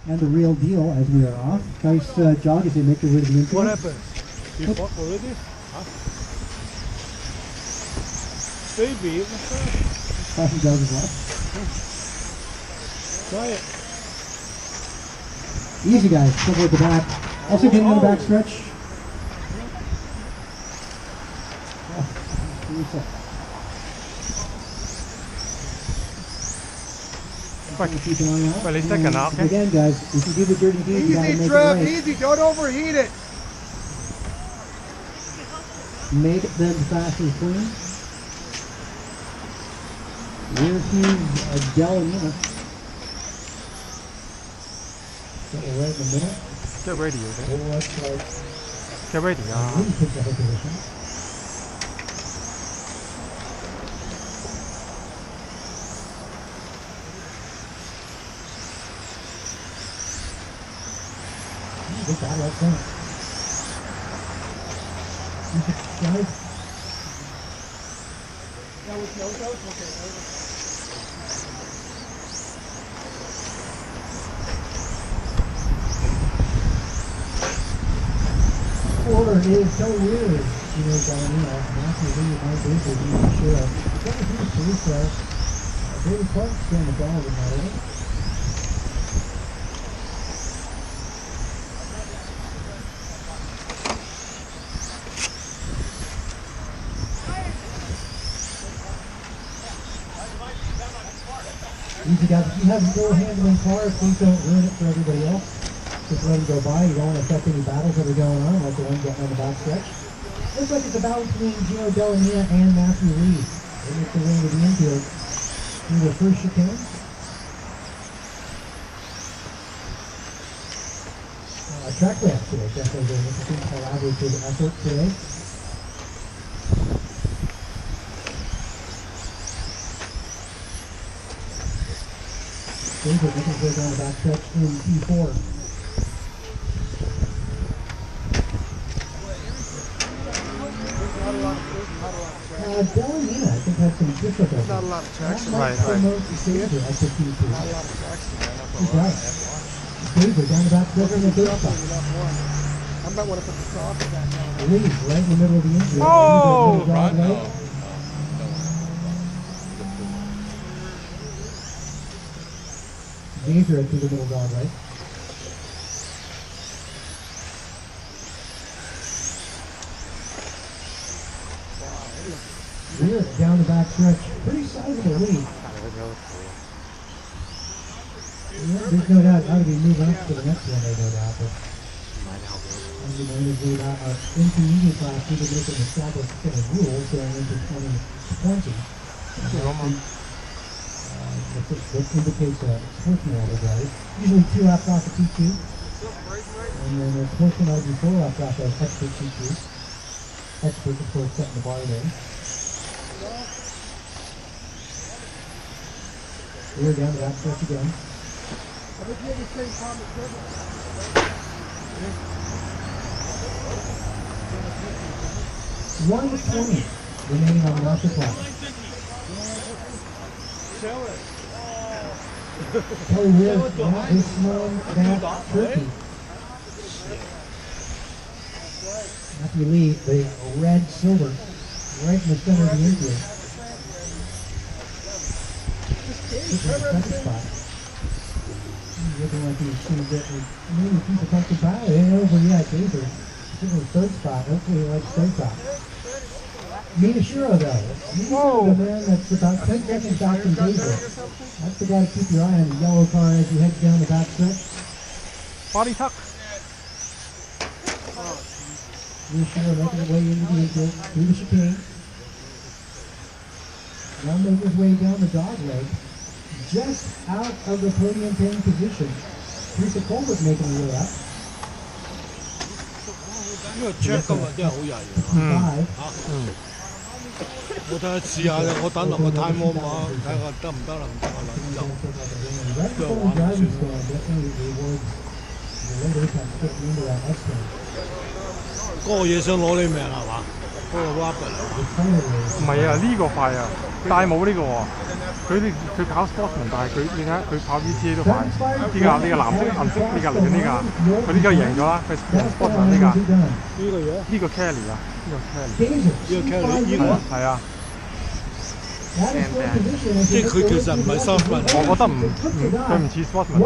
and the real deal as we are off. Nice jog as they make their way to the infield. What happened? You fought already? Huh? Baby, what's that? Passing jog as well. Try it. Easy guys, cover at the back. Also getting on the back stretch. Well, he's taking out. Again, guys, if you do the dirty deed, you gotta make it right. Easy, don't overheat it. Make them fast and clean. Here he's Delanina. Right in the middle. Get ready, okay? Get ready, Good job, right there. Guys. That was no dose? Okay. Order is so weird. You know, Matthew Lee, my baby, being sure. Got a huge police there. David Clark's doing the ball with that, right? Easy guys, if you have no handling car, please don't ruin it for everybody else. Just let them go by. You don't want to affect any battles that are going on, like the one getting on the back stretch. Looks like it's a battle between Gino Delanina and Matthew Lee. They make their way to the infield through the first chicane. Track ramp today, definitely an interesting collaborative effort today. David making his way down the back stretch in P4. Delanina, I think, had some difficulty. Not a lot of traction. Right. You see it? I think P2. Not a lot of traction. He does. David down the back stretch in the third spot. I might want to put the sauce back down. Lee, right in the middle of the infield. Oh! Danger right through the middle dog, right? We're down the back stretch. Pretty sizable lead. Yeah, there's no doubt how to be moving up to the next one, no doubt. But as you know, there's our intermediate class, we can make an established set of rules going into 2020. That indicates a sportsman level guys. Usually 2 laps off of T2. And then the sportsman will be 4 laps off of expert T2. Expert, of course, setting the bar there. We're down the back stretch again. 1:20 remaining on the master clock. Kelly Weir is slowing that turkey. Matthew Lee, the red silver, right in the center of the infield. Second spot. He's looking like he's going to get maybe a piece of pumpkin pie. It ain't over yet, either. He's in the third spot. Hopefully he likes third spot. Minashiro though. Minashiro, the man that's about 10 seconds back from David. That's the guy to keep your eye on, the yellow car as you head down the back stretch. Body tuck. Minashiro making his way into the infield, through the chicane. Now making his way down the dog leg. Just out of the podium pin position. Teresa Colbert making her way up. 呢個 check 今日真係好曳啊！我睇下試下我等落個 time warm 啊，睇下得唔得啦？唔得啊，就都係玩算嗰個嘢想攞你命係嘛？嗰個 rubber 唔係啊，呢個快啊！但係冇呢個喎。佢跑 Sportsman， 但係你睇下佢跑 VTA 都快。呢個藍色銀色呢架嚟嘅呢架，佢呢架贏咗啦。佢 Sportsman 呢架。呢個 Kelly 啊，呢個 Kelly 呢個係啊。即係佢其實唔係 Sportsman， 我覺得佢唔似 Sportsman。